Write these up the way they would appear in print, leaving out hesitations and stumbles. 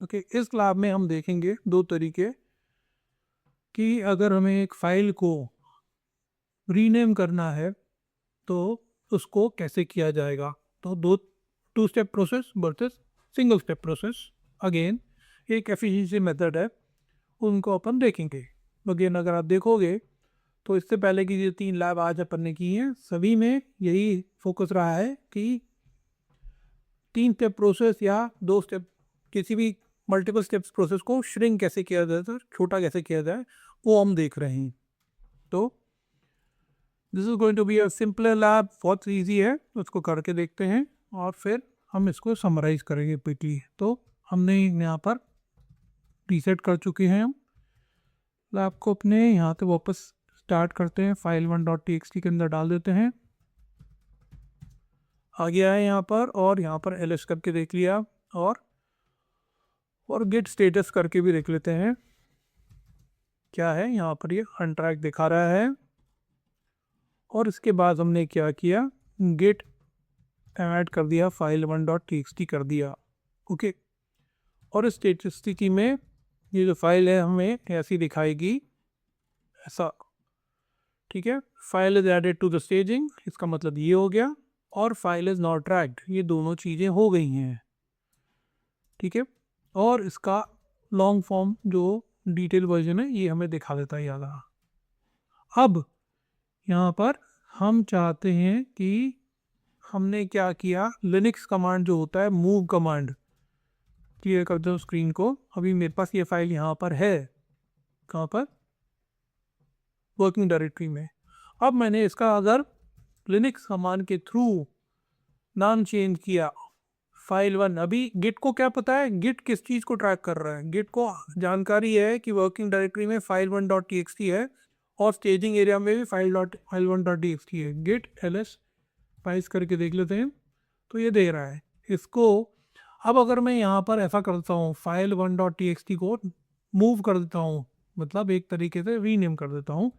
Okay, इस lab में हम देखेंगे दो तरीके कि अगर हमें एक फाइल को रीनेम करना है तो उसको कैसे किया जाएगा। तो दो two step process versus single step process. Again एक एफिशिएंसी मेथड है, उनको अपन देखेंगे। अगेन अगर आप देखोगे तो इससे पहले की जो 3 लैब आज अपन ने की हैं सभी में यही फोकस रहा है कि 3 स्टेप प्रोसेस या 2 स्टेप किसी भी मल्टीपल स्टेप्स प्रोसेस को श्रिंक कैसे किया जाए, तो छोटा कैसे किया जाए, वो हम देख रहे हैं। तो this is going to be a simpler lab, बहुत ईजी है, उसको करके देखते हैं और फिर हम इसको समराइज करेंगे क्विकली। तो हमने यहाँ पर रीसेट कर चुके हैं हम लैब को अपने, यहाँ से वापस स्टार्ट करते हैं, फाइल 1.txt के अंदर डाल देते हैं। आ गया है यहाँ पर, और यहाँ पर ls करके देख लिया, और गेट स्टेटस करके भी देख लेते हैं क्या है। यहाँ पर ये अनट्रैक दिखा रहा है, और इसके बाद हमने क्या किया, गेट ऐड कर दिया, फाइल 1.txt कर दिया। ओके, और इस स्थिति में ये जो फाइल है हमें ऐसी दिखाएगी, ऐसा। ठीक है, file is added to the staging, इसका मतलब ये हो गया, और फाइल इज नॉट ट्रैक्ड, ये दोनों चीज़ें हो गई हैं। ठीक है, और इसका लॉन्ग फॉर्म जो डिटेल वर्जन है ये हमें दिखा देता है याद। अब यहाँ पर हम चाहते हैं कि हमने क्या किया, लिनक्स कमांड जो होता है, मूव कमांड, क्लियर कर दो स्क्रीन को। अभी मेरे पास ये फाइल यहाँ पर है, कहाँ पर, वर्किंग डायरेक्टरी में। अब मैंने इसका अगर लिनक्स कमांड के थ्रू नाम चेंज किया, फाइल 1, अभी गिट को क्या पता है, गिट किस चीज़ को ट्रैक कर रहा है, गिट को जानकारी है कि वर्किंग डायरेक्टरी में फाइल 1.txt है और स्टेजिंग एरिया में भी फाइल 1.txt है। गिट ls फाइल्स करके देख लेते हैं, तो ये दे रहा है इसको। अब अगर मैं यहाँ पर ऐसा करता हूँ, फाइल 1.txt को मूव कर देता हूँ, मतलब एक तरीके से रीनेम कर देता हूँ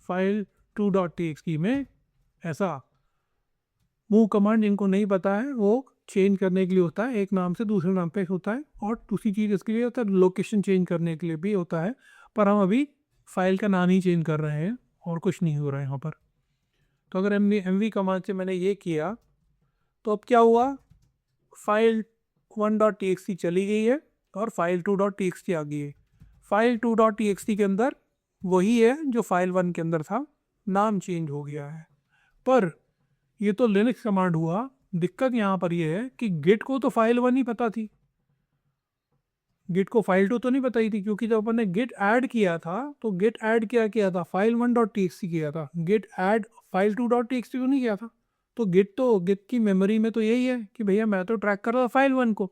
फाइल 2.txt में, ऐसा। मूव कमांड जिनको नहीं पता है वो चेंज करने के लिए होता है, एक नाम से दूसरे नाम पे होता है, और दूसरी चीज़ इसके लिए होता है लोकेशन चेंज करने के लिए भी होता है। पर हम अभी फाइल का नाम ही चेंज कर रहे हैं और कुछ नहीं हो रहा है यहाँ पर। तो अगर एम वी कमांड से मैंने ये किया तो अब क्या हुआ, फाइल 1.txt चली गई है और फाइल 2.txt आ गई है। फाइल 2.txt के अंदर वही है जो फाइल 1 के अंदर था, नाम चेंज हो गया है। पर ये तो लिनक्स कमांड हुआ, दिक्कत यहाँ पर ये है कि गिट को तो फाइल 1 ही पता थी, गिट को फाइल 2 तो नहीं बताई थी, क्योंकि जब अपन ने गिट ऐड किया था तो गिट ऐड क्या किया था, फाइल 1.txt किया था, गिट ऐड फाइल 2.txt तो नहीं किया था। तो गिट की मेमोरी में तो यही है कि भैया मैं तो ट्रैक कर रहा था फाइल 1 को,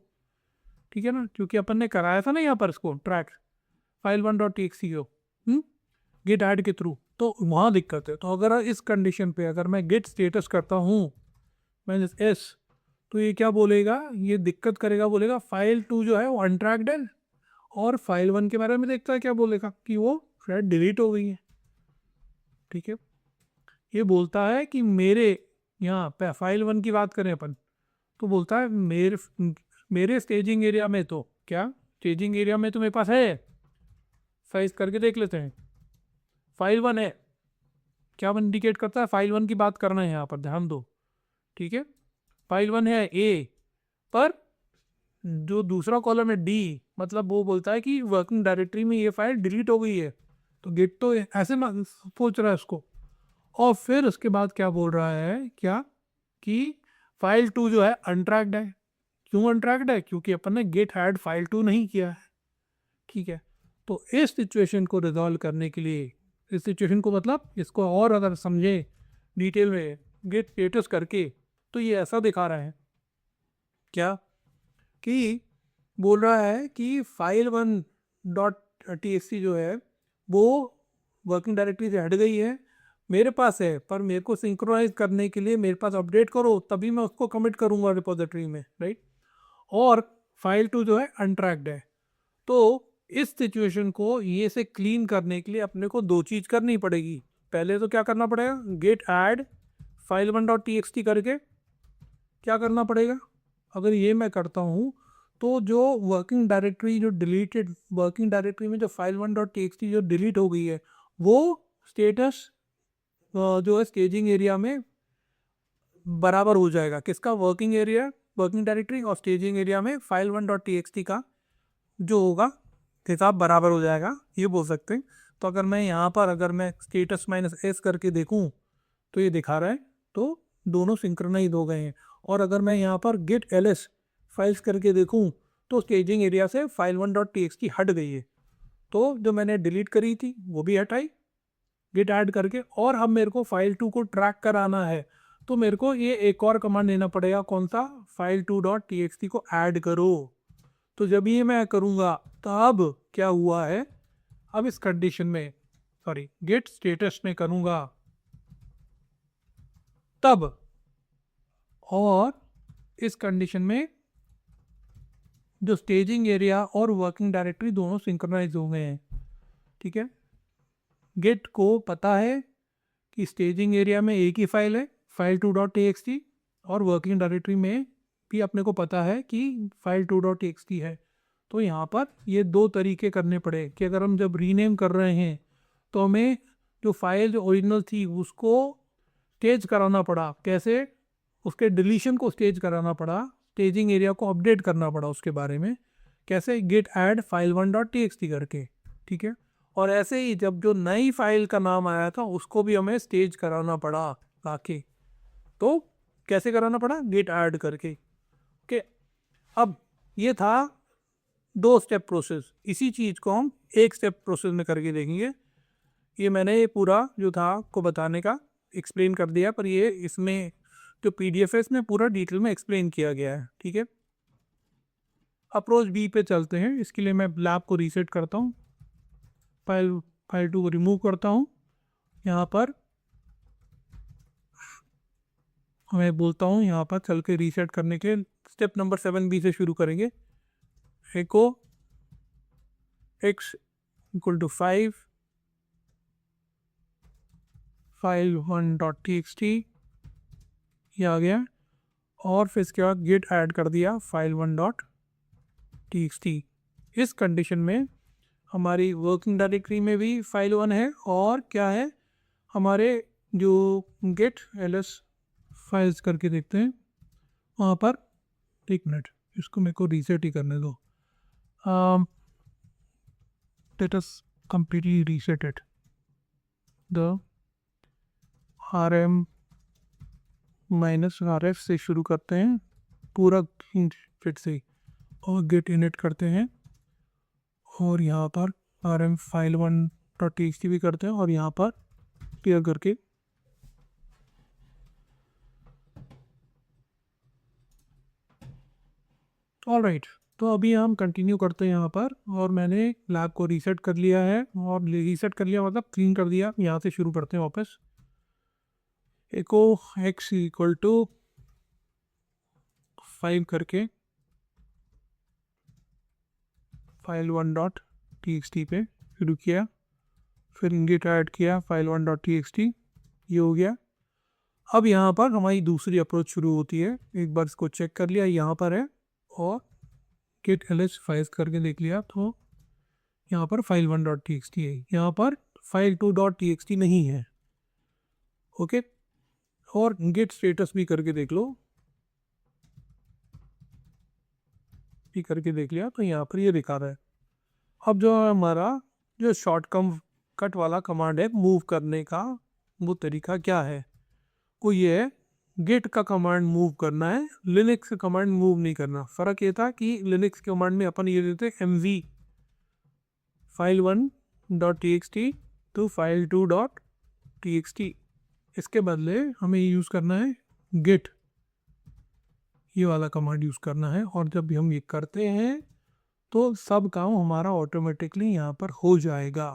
ठीक है ना, क्योंकि अपन ने कराया था ना यहाँ पर इसको ट्रैक फाइल 1.txt को गिट ऐड के थ्रू। तो वहाँ दिक्कत है। तो अगर इस कंडीशन पे अगर मैं गिट स्टेटस करता हूँ माइनस एस, तो ये क्या बोलेगा, ये दिक्कत करेगा, बोलेगा फाइल 2 जो है वो अनट्रैक्ड है, और फाइल 1 के बारे में देखता है क्या बोलेगा कि वो शायद डिलीट हो गई है। ठीक है, ये बोलता है कि मेरे यहाँ पे फाइल 1 की बात करें अपन, तो बोलता है मेरे स्टेजिंग एरिया में, तो क्या स्टेजिंग एरिया में तो मेरे पास है, साइज करके देख लेते हैं, फाइल 1 है। क्या इंडिकेट करता है, फाइल 1 की बात करना है यहाँ पर, ध्यान दो। ठीक है, फाइल 1 है ए, पर जो दूसरा कॉलम है डी, मतलब वो बोलता है कि वर्किंग डायरेक्टरी में ये फाइल डिलीट हो गई है। तो गिट तो ऐसे ना सोच रहा है उसको, और फिर उसके बाद क्या बोल रहा है, क्या कि फाइल 2 जो है अनट्रैक्ड है। क्यों अनट्रैक्ड है, क्योंकि अपन ने गेट ऐड फाइल 2 नहीं किया है। ठीक है, तो इस सिचुएशन को रिजॉल्व करने के लिए, इस सिचुएशन को मतलब इसको और अगर समझे डिटेल में गेट स्टेटस करके, तो ये ऐसा दिखा रहा है क्या, कि बोल रहा है कि फाइल 1.txt जो है वो वर्किंग डायरेक्टरी से हट गई है, मेरे पास है, पर मेरे को सिंक्रोनाइज करने के लिए मेरे पास अपडेट करो, तभी मैं उसको कमिट करूँगा रिपोजिटरी में, राइट। और फाइल 2 जो है अनट्रैक्ड है। तो इस सिचुएशन को ये से क्लीन करने के लिए अपने को दो चीज़ करनी पड़ेगी। पहले तो क्या करना पड़ेगा, गेट ऐड फाइल 1.txt करके क्या करना पड़ेगा, अगर ये मैं करता हूँ तो जो वर्किंग डायरेक्टरी जो डिलीटेड वर्किंग डायरेक्टरी में जो फाइल 1.txt जो डिलीट हो गई है वो स्टेटस जो है स्टेजिंग एरिया में बराबर हो जाएगा। किसका? वर्किंग एरिया वर्किंग डायरेक्टरी और स्टेजिंग एरिया में फाइल 1.txt का जो होगा हिसाब बराबर हो जाएगा, ये बोल सकते हैं। तो अगर मैं यहाँ पर अगर मैं स्टेटस -s करके देखूँ तो ये दिखा रहा है, तो दोनों सिंक्रोनाइज हो गए हैं। और अगर मैं यहाँ पर git ls फाइल्स करके देखूँ तो स्टेजिंग एरिया से फाइल 1.txt हट गई है। तो जो मैंने डिलीट करी थी वो भी हटाई git ऐड करके। और अब मेरे को फाइल 2 को ट्रैक कराना है तो मेरे को ये एक और कमांड देना पड़ेगा, कौन सा? फाइल 2.txt को ऐड करो। तो जब ये मैं करूँगा तब क्या हुआ है, अब इस कंडीशन में गेट स्टेटस में करूँगा तब, और इस कंडीशन में जो स्टेजिंग एरिया और वर्किंग डायरेक्टरी दोनों सिंक्रोनाइज हो गए हैं। ठीक है, गेट को पता है कि स्टेजिंग एरिया में एक ही फाइल है फाइल 2.txt और वर्किंग डायरेक्टरी में भी अपने को पता है कि फाइल 2.txt है। तो यहाँ पर ये दो तरीके करने पड़े कि अगर हम जब रीनेम कर रहे हैं तो हमें जो फाइल जो ओरिजिनल थी उसको स्टेज कराना पड़ा। कैसे? उसके डिलीशन को स्टेज कराना पड़ा, स्टेजिंग एरिया को अपडेट करना पड़ा उसके बारे में। कैसे? गेट ऐड फाइल 1.txt करके। ठीक है, और ऐसे ही जब जो नई फाइल का नाम आया था उसको भी हमें स्टेज कराना पड़ा लाके। तो कैसे कराना पड़ा? गेट ऐड करके। ओके, अब ये था 2 स्टेप प्रोसेस। इसी चीज़ को हम 1 स्टेप प्रोसेस में करके देखेंगे। ये मैंने ये पूरा जो था आपको बताने का एक्सप्लेन कर दिया, पर ये इसमें जो PDF है इसमें पूरा डिटेल में एक्सप्लेन किया गया है। ठीक है, अप्रोच B पे चलते हैं। इसके लिए मैं लैब को रीसेट करता हूँ, फाइल 2 को रिमूव करता हूँ। यहाँ पर मैं बोलता हूँ यहाँ पर चल के रीसेट करने के स्टेप नंबर 7B से शुरू करेंगे। एको x = 5 फाइल 1.txt ये आ गया, और फिर इसके बाद गेट ऐड कर दिया फाइल 1.txt। इस कंडीशन में हमारी वर्किंग डायरेक्टरी में भी फाइल 1 है, और क्या है, हमारे जो गेट ls फाइल्स करके देखते हैं वहाँ पर, एक मिनट इसको मेरे को रीसेट ही करने दो। let us completely reset it, the rm -rf से शुरू करते हैं पूरा फिट से, और गेट इनिट करते हैं, और यहाँ पर rm फाइल 1.txt भी करते हैं, और यहाँ पर क्लियर करके ऑलराइट। तो अभी हम कंटिन्यू करते हैं यहाँ पर, और मैंने लैब को रीसेट कर लिया है, और रीसेट कर लिया मतलब क्लीन कर दिया। यहाँ से शुरू करते हैं वापस। एको x = 5 करके फाइल 1.txt पे शुरू किया, फिर गेट ऐड किया फाइल 1.txt, ये हो गया। अब यहाँ पर हमारी दूसरी अप्रोच शुरू होती है। एक बार इसको चेक कर लिया, यहाँ पर है, और गेट ls फाइल्स करके देख लिया तो यहाँ पर फाइल 1.txt है, यहाँ पर फाइल 2.txt नहीं है। ओके, और गेट स्टेटस भी करके देख लो, भी करके देख लिया तो यहाँ पर ये दिखा रहा है। अब जो हमारा जो कट वाला कमांड है मूव करने का, वो तरीका क्या है? वो ये है, गेट का कमांड मूव करना है, लिनक्स का कमांड मूव नहीं करना। फ़र्क ये था कि लिनक्स के कमांड में अपन ये देते mv फाइल 1.txt तो फाइल 2.txt, इसके बदले हमें यूज़ करना है गेट, ये वाला कमांड यूज़ करना है। और जब हम ये करते हैं तो सब काम हमारा ऑटोमेटिकली यहाँ पर हो जाएगा।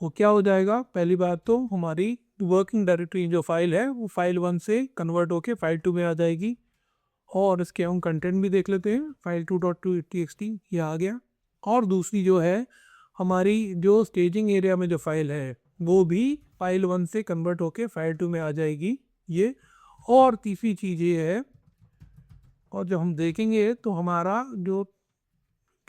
वो क्या हो जाएगा? पहली बात तो हमारी वर्किंग डायरेक्टरी जो फाइल है वो फाइल 1 से कन्वर्ट होके फाइल 2 में आ जाएगी, और इसके हम कंटेंट भी देख लेते हैं। फाइल 2.txt ये आ गया। और दूसरी जो है हमारी जो स्टेजिंग एरिया में जो फाइल है वो भी फाइल 1 से कन्वर्ट होके फाइल 2 में आ जाएगी ये। और तीसरी चीज़ ये है, और जब हम देखेंगे तो हमारा जो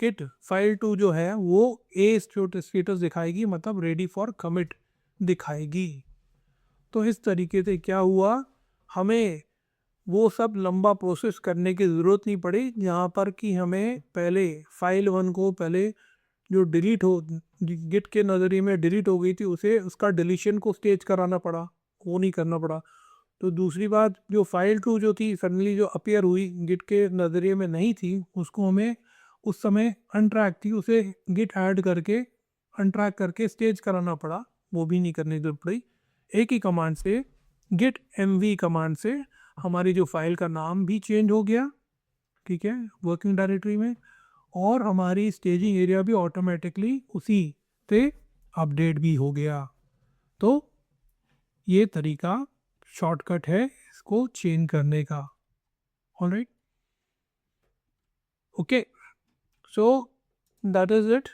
गिट फाइल 2 जो है वो ए स्टेटस दिखाएगी, मतलब रेडी फॉर कमिट दिखाएगी। तो इस तरीके से क्या हुआ, हमें वो सब लंबा प्रोसेस करने की ज़रूरत नहीं पड़ी, जहाँ पर कि हमें पहले फाइल 1 को पहले जो डिलीट हो गिट के नज़रिए में डिलीट हो गई थी उसे उसका डिलीशन को स्टेज कराना पड़ा, वो नहीं करना पड़ा। तो दूसरी बात, जो फाइल 2 जो थी सडनली जो अपीयर हुई गिट के नज़रिए में नहीं थी, उसको हमें उस समय अनट्रैक थी, उसे गिट ऐड करके अनट्रैक करके स्टेज कराना पड़ा, वो भी नहीं करने की जरूरत पड़ी। एक ही कमांड से, गिट mv कमांड से हमारी जो फाइल का नाम भी चेंज हो गया, ठीक है, वर्किंग डायरेक्टरी में, और हमारी स्टेजिंग एरिया भी ऑटोमेटिकली उसी से अपडेट भी हो गया। तो ये तरीका शॉर्टकट है इसको चेंज करने का। Alright, okay, so that is it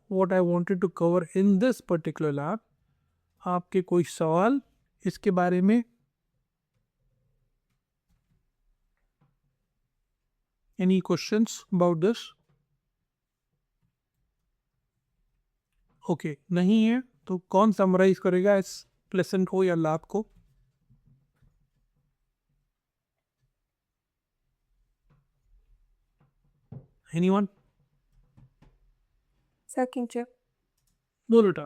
what I wanted to cover in this particular lab. आपके कोई सवाल इसके बारे में? Any questions about this? Okay, नहीं है तो कौन समराइज करेगा इस लेसन को या लैब को? एनीवन? सर किंचक। बोलो बेटा।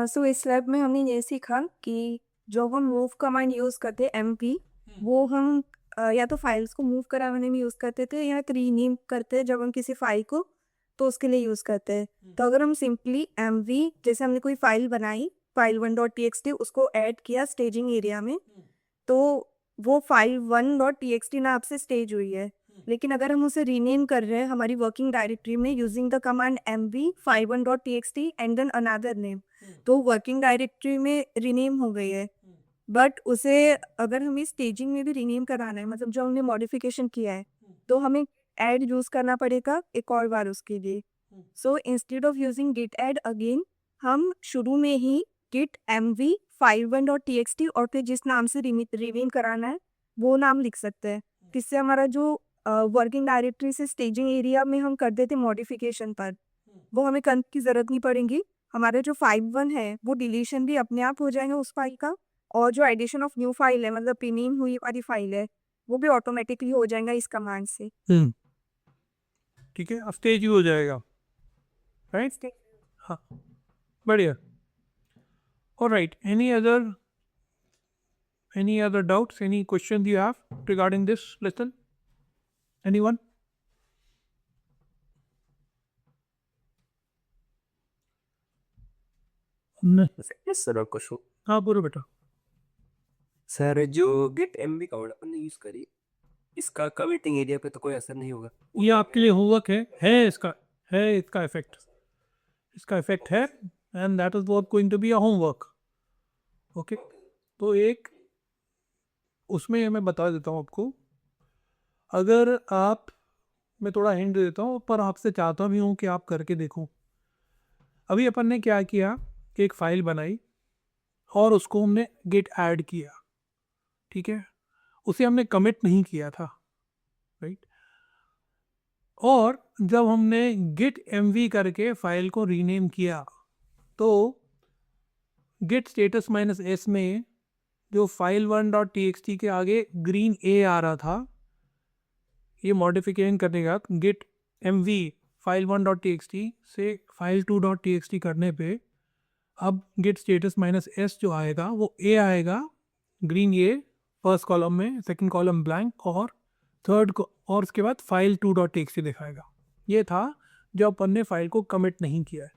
सो इस लैब में हमने ये सीखा कि जो हम मूव कमांड यूज़ करते हैं एमपी, वो हम या तो फाइल्स को मूव कराने में यूज़ करते थे या रीनेम करते हैं जब हम किसी फाइल को, तो उसके लिए यूज़ करते हैं। तो अगर हम सिंपली एमवी, जैसे हमने कोई फाइल बनाई फाइल 1.txt, उसको ऐड किया स्टेजिंग एरिया में, तो वो फाइल 1.txt नाम से स्टेज हुई है। लेकिन अगर हम उसे रीनेम कर रहे हैं हमारी वर्किंग डायरेक्टरी में using the command mv file1.txt and then another name, तो वर्किंग डायरेक्टरी में रीनेम हो गई है। बट उसे अगर हमें स्टेजिंग में भी रीनेम कराना है, मतलब जो हमने मॉडिफिकेशन किया है, तो हमें ऐड यूज़ करना पड़ेगा एक और बार उसके लिए। So instead of using git add again, हम शुरू में ही गिट mv file1.txt और फिर जिस नाम से रीनेम कराना है वो नाम लिख सकते हैं। जिससे हमारा जो वर्किंग डायरेक्टरी से स्टेजिंग एरिया में हम कर देते मॉडिफिकेशन पर, वो हमें करने की ज़रूरत नहीं पड़ेगी। हमारा जो फाइल 1 है वो डिलीशन भी अपने आप हो जाएगा उस फाइल का, और जो एडिशन ऑफ न्यू फाइल है, मतलब रीनेम हुई वाली फाइल है, वो भी ऑटोमेटिकली हो जाएगा इस कमांड से। ठीक है, अब स्टेज ही हो जाएगा, राइट? हाँ, बढ़िया। Alright, any other doubts, any questions you have regarding this lesson? Anyone? Yes sir, और कुछ हाँ बोलो बेटा। सर, जो गिट एमवी कमांड अपन ने यूज करी, इसका कमिटिंग एरिया पे तो कोई असर नहीं होगा? ये आपके लिए होमवर्क है इसका इफेक्ट, है, and that is what going to be a homework. Okay, तो एक उसमें मैं बता देता हूँ आपको, अगर आप, मैं थोड़ा हिंट देता हूँ पर आपसे चाहता भी हूँ कि आप करके देखो। अभी अपन ने क्या किया कि एक फाइल बनाई और उसको हमने गिट ऐड किया, ठीक है, उसे हमने कमिट नहीं किया था, राइट? और जब हमने गिट mv करके फाइल को रीनेम किया, तो गिट स्टेटस -s में जो फाइल 1.txt के आगे ग्रीन a आ रहा था, ये मॉडिफिकेशन करने के बाद गिट mv फाइल 1.txt से फाइल 2.txt करने पे अब गिट स्टेटस -s जो आएगा वो a आएगा, ग्रीन a फर्स्ट कॉलम में, सेकंड कॉलम ब्लैंक, और थर्ड को, और उसके बाद फाइल 2.txt दिखाएगा। ये था जब अपन ने फाइल को कमिट नहीं किया है।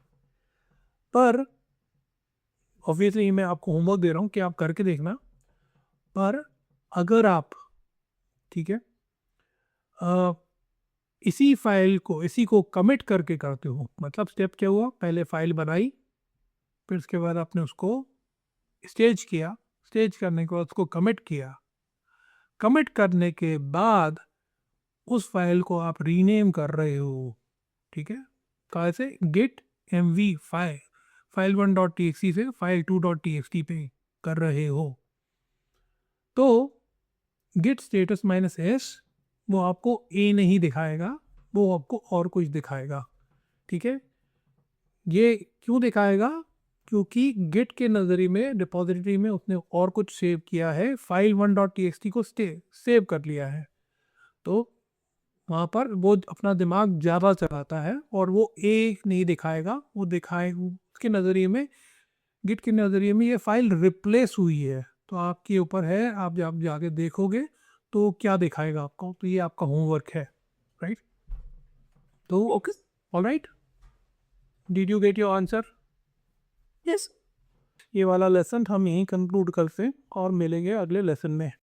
पर ऑब्वियसली मैं आपको होमवर्क दे रहा हूँ कि आप करके देखना। पर अगर आप, ठीक है, इसी को कमिट करके करते हो, मतलब स्टेप क्या हुआ, पहले फाइल बनाई, फिर उसके बाद आपने उसको स्टेज किया, स्टेज करने के बाद उसको कमिट किया, कमिट करने के बाद उस फाइल को आप रीनेम कर रहे हो, ठीक है, कैसे, गिट mv फाइल 1.txt से फाइल 2.txt पे कर रहे हो, तो गिट स्टेटस -s वो आपको a नहीं दिखाएगा, वो आपको और कुछ दिखाएगा। ठीक है, ये क्यों दिखाएगा? क्योंकि गिट के नज़रिए में डिपॉजिटरी में उसने और कुछ सेव किया है, फाइल 1.txt को सेव कर लिया है, तो वहाँ पर वो अपना दिमाग ज़्यादा चलाता है और वो ए नहीं दिखाएगा, वो दिखाए उसके नज़रिए में, गिट के नज़रिए में ये फाइल रिप्लेस हुई है। तो आपके ऊपर है, आप जब जाके देखोगे तो क्या दिखाएगा आपको, तो ये आपका होमवर्क है, राइट? तो okay. Alright, did you get your answer? Yes. ये वाला लेसन हम यहीं कंक्लूड करते हैं और मिलेंगे अगले लेसन में।